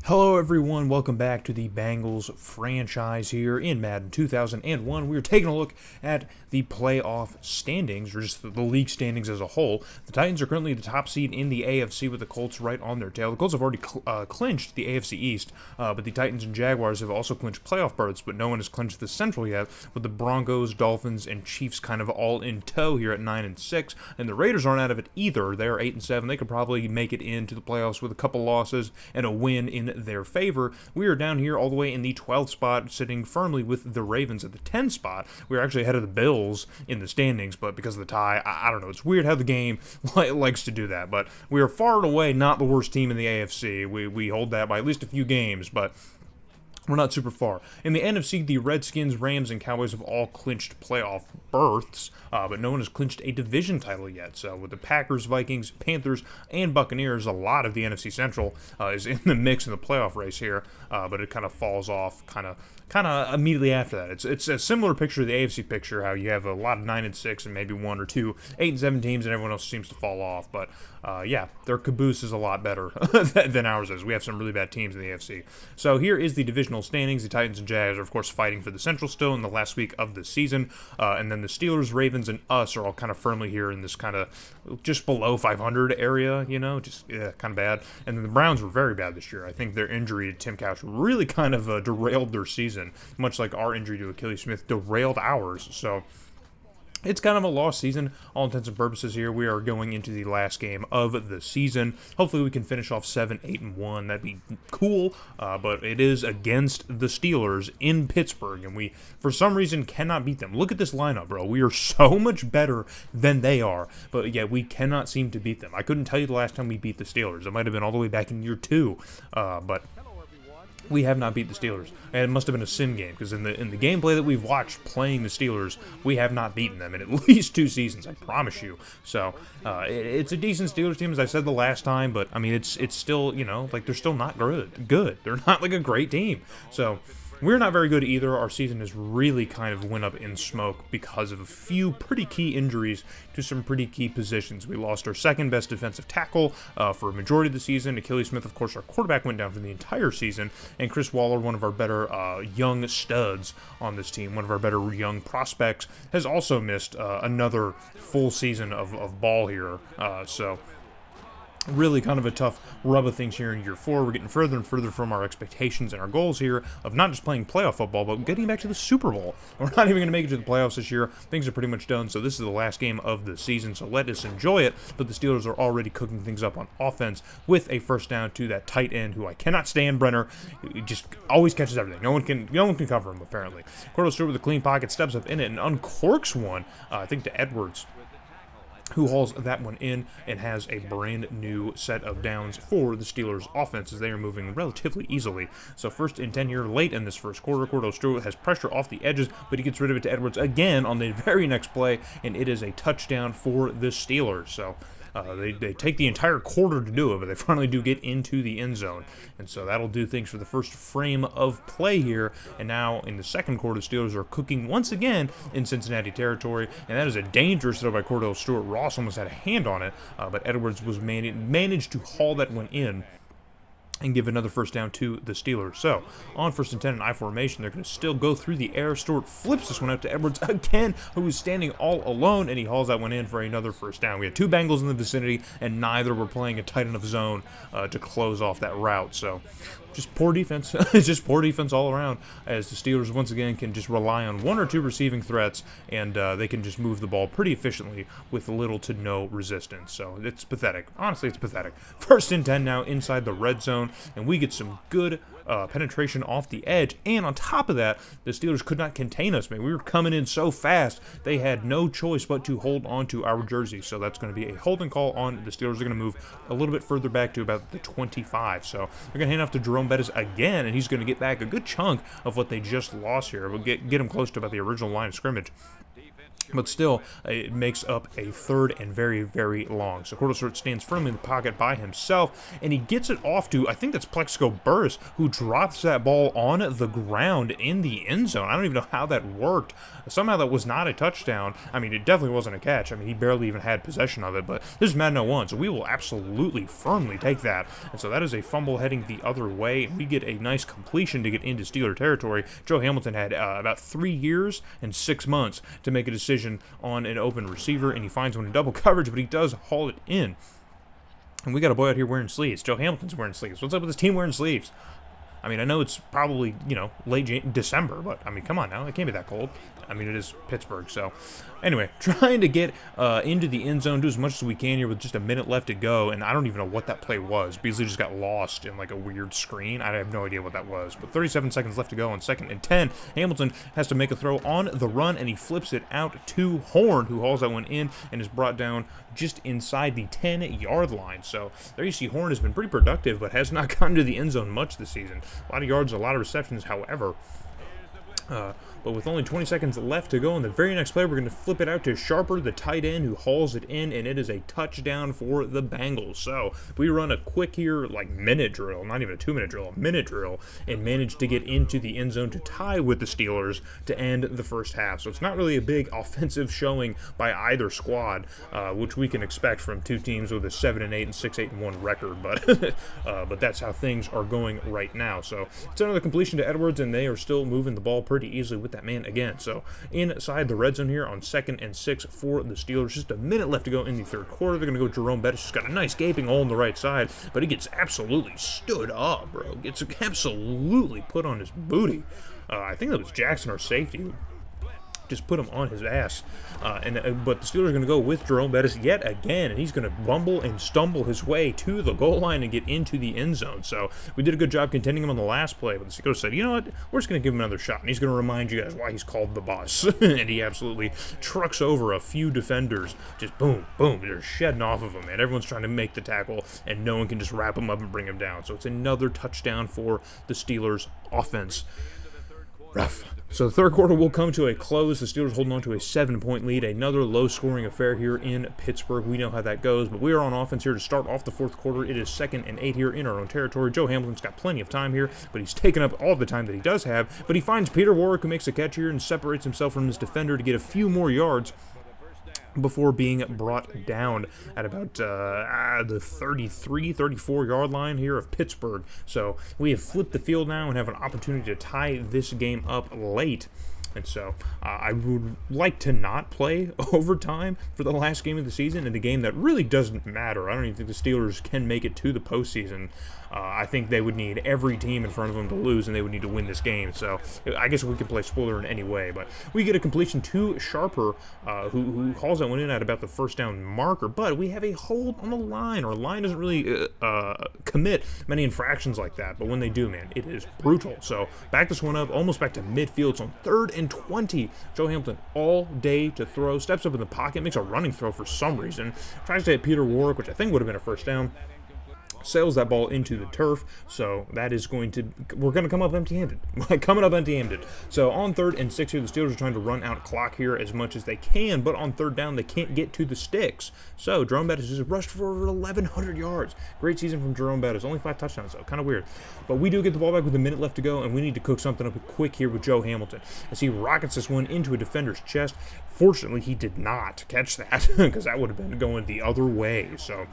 Hello everyone, welcome back to the Bengals franchise here in Madden 2001. We're taking a look at the playoff standings, or just the league standings as a whole. The Titans are currently the top seed in the AFC with the Colts right on their tail. The Colts have already clinched the AFC East, but the Titans and Jaguars have also clinched playoff berths, but no one has clinched the Central yet, with the Broncos, Dolphins, and Chiefs kind of all in tow here at 9-6, and the Raiders aren't out of it either. They're 8-7. They could probably make it into the playoffs with a couple losses and a win in their favor. We are down here all the way in the 12th spot, sitting firmly with the Ravens at the 10th spot. We're actually ahead of the Bills in the standings, but because of the tie, I don't know. It's weird how the game likes to do that, but we are far and away not the worst team in the AFC. We hold that by at least a few games, but we're not super far. In the NFC, the Redskins, Rams, and Cowboys have all clinched playoff berths, but no one has clinched a division title yet. So with the Packers, Vikings, Panthers, and Buccaneers, a lot of the NFC Central is in the mix in the playoff race here, but it kind of falls off kind of immediately after that. It's a similar picture to the AFC picture, how you have a lot of 9-6 and maybe one or two 8-7 teams, and everyone else seems to fall off. But yeah, their caboose is a lot better than ours is. We have some really bad teams in the AFC. So here is the divisional standings. The Titans and Jags are, of course, fighting for the Central still in the last week of the season. And then the Steelers, Ravens, and us are all kind of firmly here in this kind of just below 500 area, just kind of bad. And then the Browns were very bad this year. I think their injury to Tim Couch really kind of derailed their season, much like our injury to Achilles Smith derailed ours. So it's kind of a lost season, all intents and purposes here. We are going into the last game of the season. Hopefully we can finish off 7-8-1. That'd be cool, but it is against the Steelers in Pittsburgh, and we, for some reason, cannot beat them. Look at this lineup, bro. We are so much better than they are, but yet we cannot seem to beat them. I couldn't tell you the last time we beat the Steelers. It might have been all the way back in year 2, but we have not beat the Steelers, and it must have been a sim game, because in the gameplay that we've watched playing the Steelers, we have not beaten them in at least 2 seasons, I promise you. So it's a decent Steelers team, as I said the last time, but I mean it's still, they're still not good. They're not like a great team. So we're not very good either. Our season has really kind of went up in smoke because of a few pretty key injuries to some pretty key positions. We lost our second best defensive tackle for a majority of the season. Achilles Smith, of course, our quarterback, went down for the entire season. And Chris Waller, one of our better young studs on this team, one of our better young prospects, has also missed another full season of ball here. So really kind of a tough rub of things here in year 4. We're getting further and further from our expectations and our goals here of not just playing playoff football, but getting back to the Super Bowl. We're not even going to make it to the playoffs this year. Things are pretty much done, so this is the last game of the season, so let us enjoy it. But the Steelers are already cooking things up on offense with a first down to that tight end who I cannot stand, Brenner. He just always catches everything. No one can cover him, apparently. Cordell Stewart with a clean pocket, steps up in it and uncorks one, I think to Edwards, who hauls that one in and has a brand new set of downs for the Steelers offense as they are moving relatively easily. So 1st and 10 here late in this first quarter. Cordell Stewart has pressure off the edges, but he gets rid of it to Edwards again on the very next play, and it is a touchdown for the Steelers. So they take the entire quarter to do it, but they finally do get into the end zone. And so that'll do things for the first frame of play here. And now in the second quarter, the Steelers are cooking once again in Cincinnati territory. And that is a dangerous throw by Cordell Stewart. Ross almost had a hand on it, but Edwards was managed to haul that one in and give another first down to the Steelers. So, on 1st and 10 in I formation, they're going to still go through the air. Stewart flips this one out to Edwards again, who is standing all alone, and he hauls that one in for another first down. We had 2 Bengals in the vicinity, and neither were playing a tight enough zone to close off that route. So, just poor defense. Just poor defense all around, as the Steelers once again can just rely on 1 or 2 receiving threats, and they can just move the ball pretty efficiently with little to no resistance. So it's pathetic. Honestly, it's pathetic. 1st and 10 now inside the red zone, and we get some good penetration off the edge, and on top of that, the Steelers could not contain us, man. We were coming in so fast, they had no choice but to hold on to our jersey, so that's going to be a holding call on the Steelers. They're going to move a little bit further back to about the 25, so they're going to hand off to Jerome Bettis again, and he's going to get back a good chunk of what they just lost here. We'll get him close to about the original line of scrimmage. But still, it makes up a third and very, very long. So Cortosort stands firmly in the pocket by himself, and he gets it off to, I think that's Plexico Burris, who drops that ball on the ground in the end zone. I don't even know how that worked. Somehow that was not a touchdown. I mean, it definitely wasn't a catch. I mean, he barely even had possession of it, but this is Madden 01, so we will absolutely firmly take that. And so that is a fumble heading the other way. We get a nice completion to get into Steeler territory. Joe Hamilton had about 3 years and 6 months to make a decision on an open receiver, and he finds one in double coverage, but he does haul it in. And we got a boy out here wearing sleeves. Joe Hamilton's wearing sleeves. What's up with this team wearing sleeves? I mean, I know it's probably, you know, late December, but, I mean, come on now. It can't be that cold. I mean, it is Pittsburgh, so. Anyway, trying to get into the end zone, do as much as we can here with just a minute left to go, and I don't even know what that play was. Beasley just got lost in, like, a weird screen. I have no idea what that was. But 37 seconds left to go on 2nd and 10. Hamilton has to make a throw on the run, and he flips it out to Horn, who hauls that one in and is brought down just inside the 10-yard line. So there you see Horn has been pretty productive, but has not gotten to the end zone much this season. A lot of yards, a lot of receptions, however. But with only 20 seconds left to go on the very next play, we're going to flip it out to Sharper, the tight end, who hauls it in, and it is a touchdown for the Bengals. So if we run a quick here, like, minute drill, not even a 2-minute drill, a minute drill, and manage to get into the end zone to tie with the Steelers to end the first half. So it's not really a big offensive showing by either squad, which we can expect from two teams with a 7-8 and 6-8-1 record, but that's how things are going right now. So it's another completion to Edwards, and they are still moving the ball pretty easily with that man again. So inside the red zone here on 2nd and 6 for the Steelers. Just a minute left to go in the third quarter. They're going to go Jerome Bettis. He's got a nice gaping hole on the right side, but he gets absolutely stood up, bro. Gets absolutely put on his booty. I think that was Jackson, our safety, just put him on his ass. But the Steelers are going to go with Jerome Bettis yet again, and he's going to bumble and stumble his way to the goal line and get into the end zone. So we did a good job containing him on the last play, but the Steelers said, you know what, we're just going to give him another shot, and he's going to remind you guys why he's called the boss. And he absolutely trucks over a few defenders. Just boom, boom, they're shedding off of him, man. Everyone's trying to make the tackle, and no one can just wrap him up and bring him down. So it's another touchdown for the Steelers offense. Rough. So the third quarter will come to a close. The Steelers holding on to a 7-point lead. Another low-scoring affair here in Pittsburgh. We know how that goes, but we are on offense here to start off the fourth quarter. It is 2nd and 8 here in our own territory. Joe Hamilton's got plenty of time here, but he's taken up all the time that he does have. But he finds Peter Warrick, who makes a catch here and separates himself from his defender to get a few more yards before being brought down at about the 33, 34-yard line here of Pittsburgh. So we have flipped the field now and have an opportunity to tie this game up late. And so I would like to not play overtime for the last game of the season in a game that really doesn't matter. I don't even think the Steelers can make it to the postseason. I think they would need every team in front of them to lose, and they would need to win this game. So I guess we could play spoiler in any way. But we get a completion to Sharper, who hauls that one in at about the first down marker. But we have a hold on the line. Our line doesn't really commit many infractions like that. But when they do, man, it is brutal. So back this one up, almost back to midfield. It's on 3rd and 20. Joe Hamilton all day to throw. Steps up in the pocket, makes a running throw for some reason. Tries to hit Peter Warrick, which I think would have been a first down. Sails that ball into the turf, so that is going to, we're going to come up empty-handed. Coming up empty-handed. So on 3rd and 6 here, the Steelers are trying to run out clock here as much as they can, but on 3rd down, they can't get to the sticks. So Jerome Bettis just rushed for over 1,100 yards. Great season from Jerome Bettis. Only 5 touchdowns, though. Kind of weird. But we do get the ball back with a minute left to go, and we need to cook something up quick here with Joe Hamilton as he rockets this one into a defender's chest. Fortunately, he did not catch that because that would have been going the other way. So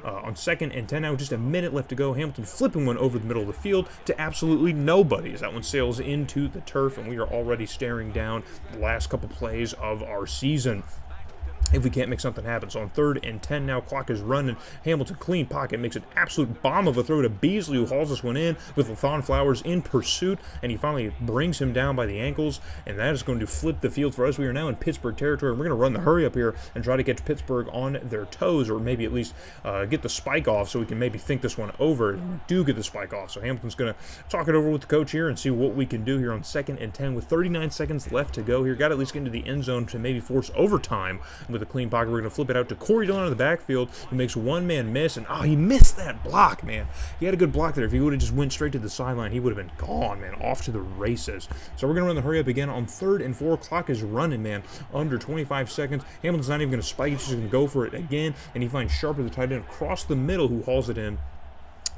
on 2nd and 10 now, just a minute left to go. Hamilton flipping one over the middle of the field to absolutely nobody as that one sails into the turf, and we are already staring down the last couple plays of our season if we can't make something happen. So on 3rd and 10 now, clock is running. Hamilton, clean pocket, makes an absolute bomb of a throw to Beasley, who hauls this one in with Lathon Flowers in pursuit, and he finally brings him down by the ankles, and that is going to flip the field for us. We are now in Pittsburgh territory, and we're going to run the hurry up here and try to get Pittsburgh on their toes, or maybe at least get the spike off so we can maybe think this one over. We do get the spike off, so Hamilton's going to talk it over with the coach here and see what we can do here on 2nd and 10 with 39 seconds left to go here. Got to at least get into the end zone to maybe force overtime with a clean pocket. We're going to flip it out to Corey Dillon out of the backfield, who makes one man miss, and he missed that block, man. He had a good block there. If he would have just went straight to the sideline, he would have been gone, man, off to the races. So we're going to run the hurry up again on 3rd and 4. Clock is running, man, under 25 seconds. Hamilton's not even going to spike. He's just going to go for it again, and he finds Sharp at the tight end across the middle, who hauls it in.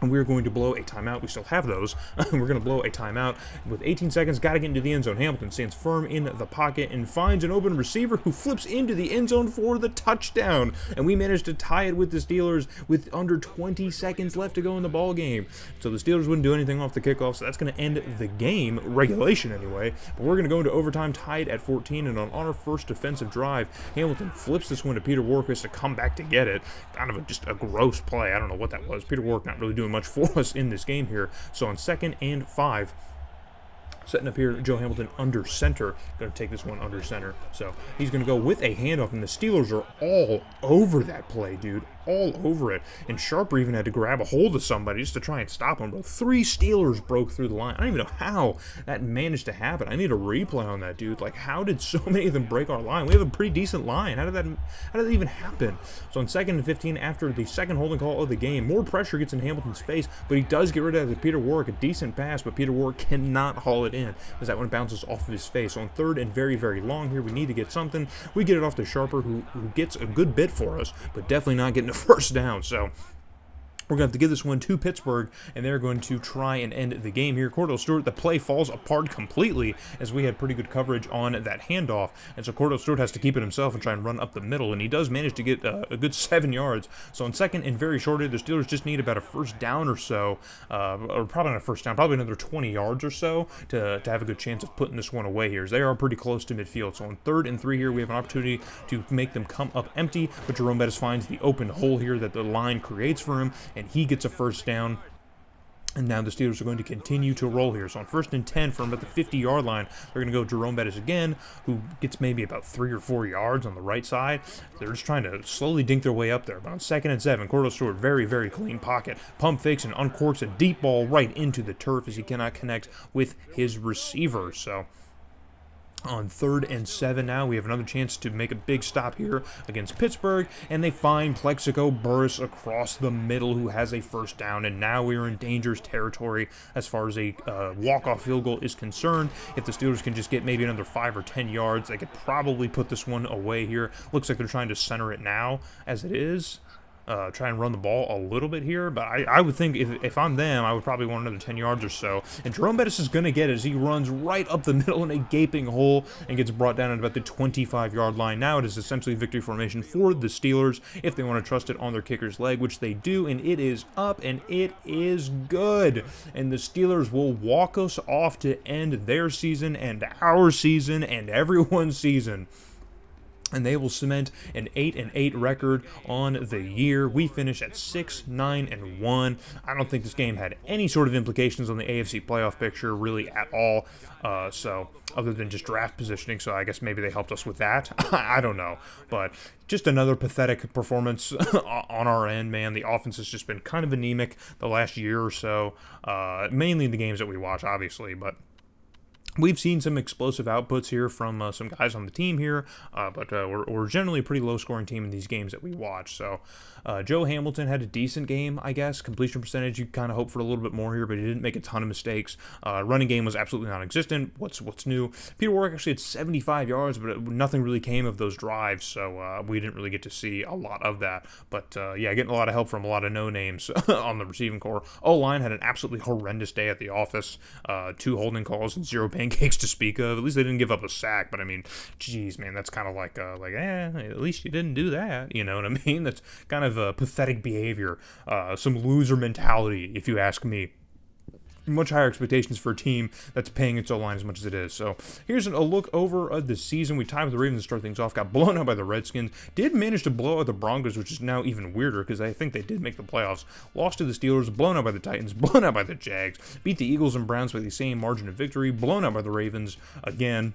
And we're going to blow a timeout. We still have those. We're going to blow a timeout with 18 seconds. Got to get into the end zone. Hamilton stands firm in the pocket and finds an open receiver who flips into the end zone for the touchdown. And we managed to tie it with the Steelers with under 20 seconds left to go in the ball game. So the Steelers wouldn't do anything off the kickoff, so that's going to end the game, regulation anyway. But we're going to go into overtime tied at 14, and on our first defensive drive, Hamilton flips this one to Peter Warwick to come back to get it. Kind of just a gross play. I don't know what that was. Peter Warwick not really doing much for us in this game here. So on 2nd and 5, setting up here, Joe Hamilton under center. Going to take this one under center. So he's going to go with a handoff, and the Steelers are all over that play, dude. All over it. And Sharper even had to grab a hold of somebody just to try and stop him. But 3 Steelers broke through the line. I don't even know how that managed to happen. I need a replay on that, dude. Like, how did so many of them break our line? We have a pretty decent line. How did that even happen? So on 2nd and 15, after the second holding call of the game, more pressure gets in Hamilton's face, but he does get rid of the Peter Warwick. A decent pass, but Peter Warwick cannot haul it in as that one bounces off of his face. So on 3rd and very, very long here, we need to get something. We get it off to Sharper, who gets a good bit for us, but definitely not getting a first down. So we're going to have to give this one to Pittsburgh, and they're going to try and end the game here. Cordell Stewart, the play falls apart completely as we had pretty good coverage on that handoff, and so Cordell Stewart has to keep it himself and try and run up the middle, and he does manage to get a good 7 yards. So on 2nd and very short, the Steelers just need about a first down or so, or probably not a first down, probably another 20 yards or so to have a good chance of putting this one away here. They are pretty close to midfield. So on 3rd and 3 here, we have an opportunity to make them come up empty, but Jerome Bettis finds the open hole here that the line creates for him, and he gets a first down. And now the Steelers are going to continue to roll here. So on 1st and 10 from about the 50-yard line, they're going to go Jerome Bettis again, who gets maybe about 3 or 4 yards on the right side. They're just trying to slowly dink their way up there. But on 2nd and 7, Cordell Stewart, very, very clean pocket. Pump fakes and uncorks a deep ball right into the turf as he cannot connect with his receiver. So on 3rd and 7 now, we have another chance to make a big stop here against Pittsburgh, and they find Plexico Burris across the middle, who has a first down, and now we are in dangerous territory as far as a walk-off field goal is concerned. If the Steelers can just get maybe another 5 or 10 yards, they could probably put this one away here. Looks like they're trying to center it now as it is. Try and run the ball a little bit here, but I would think if I'm them, I would probably want another 10 yards or so. And Jerome Bettis is going to get it as he runs right up the middle in a gaping hole and gets brought down at about the 25-yard line. Now it is essentially victory formation for the Steelers if they want to trust it on their kicker's leg, which they do, and it is up, and it is good. And the Steelers will walk us off to end their season and our season and everyone's season. And they will cement an 8-8 record on the year. We finish at 6-9-1. I don't think this game had any sort of implications on the AFC playoff picture really at all. So other than just draft positioning, so I guess maybe they helped us with that. I don't know, but just another pathetic performance on our end, man. The offense has just been kind of anemic the last year or so, mainly in the games that we watch, obviously, but we've seen some explosive outputs here from some guys on the team here, but we're generally a pretty low-scoring team in these games that we watch. So Joe Hamilton had a decent game, I guess. Completion percentage, you kind of hope for a little bit more here, but he didn't make a ton of mistakes. Running game was absolutely non-existent. What's new? Peter Warwick actually had 75 yards, but nothing really came of those drives, so we didn't really get to see a lot of that. But yeah, getting a lot of help from a lot of no-names on the receiving core. O-line had an absolutely horrendous day at the office. 2 holding calls and 0 pancakes to speak of. At least they didn't give up a sack, but I mean, geez, man, that's kind of like at least you didn't do that, you know what I mean? That's kind of a pathetic behavior, some loser mentality, if you ask me. Much higher expectations for a team that's paying its O-line as much as it is. So here's a look over of the season. We tied with the Ravens to start things off, got blown out by the Redskins, did manage to blow out the Broncos, which is now even weirder because I think they did make the playoffs, lost to the Steelers, blown out by the Titans, blown out by the Jags, beat the Eagles and Browns by the same margin of victory, blown out by the Ravens again,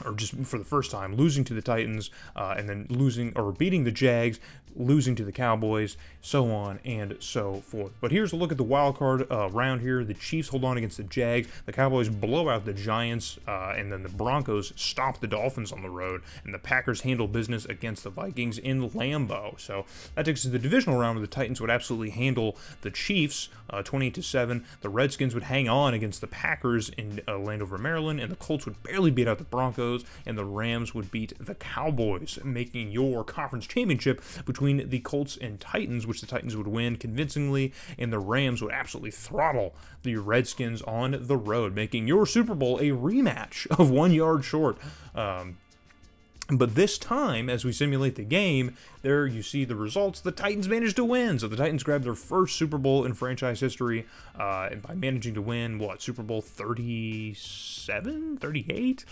or just for the first time, losing to the Titans, and then losing or beating the Jags, losing to the Cowboys, so on and so forth. But here's a look at the wild card round here. The Chiefs hold on against the Jags. The Cowboys blow out the Giants, and then the Broncos stop the Dolphins on the road, and the Packers handle business against the Vikings in Lambeau. So that takes us to the divisional round where the Titans would absolutely handle the Chiefs 28-7. The Redskins would hang on against the Packers in Landover, Maryland, and the Colts would barely beat out the Broncos, and the Rams would beat the Cowboys, making your conference championship between the Colts and Titans, which the Titans would win convincingly, and the Rams would absolutely throttle the Redskins on the road, making your Super Bowl a rematch of 1 yard short. But this time, as we simulate the game, there you see the results. The Titans managed to win. So the Titans grabbed their first Super Bowl in franchise history and by managing to win, Super Bowl 37, 38?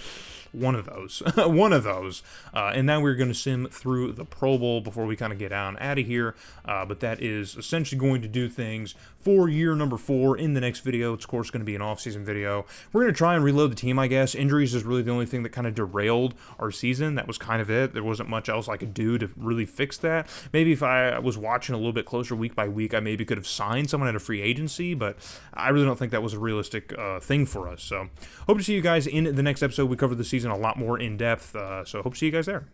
One of those. One of those. And now we're going to sim through the Pro Bowl before we kind of get out of here. But that is essentially going to do things for year number 4 in the next video. It's, of course, going to be an off-season video. We're going to try and reload the team, I guess. Injuries is really the only thing that kind of derailed our season. That was kind of it. There wasn't much else I could do to really fix that. Maybe if I was watching a little bit closer week by week, I maybe could have signed someone at a free agency, but I really don't think that was a realistic thing for us. So hope to see you guys in the next episode. We covered the season a lot more in depth, so hope to see you guys there.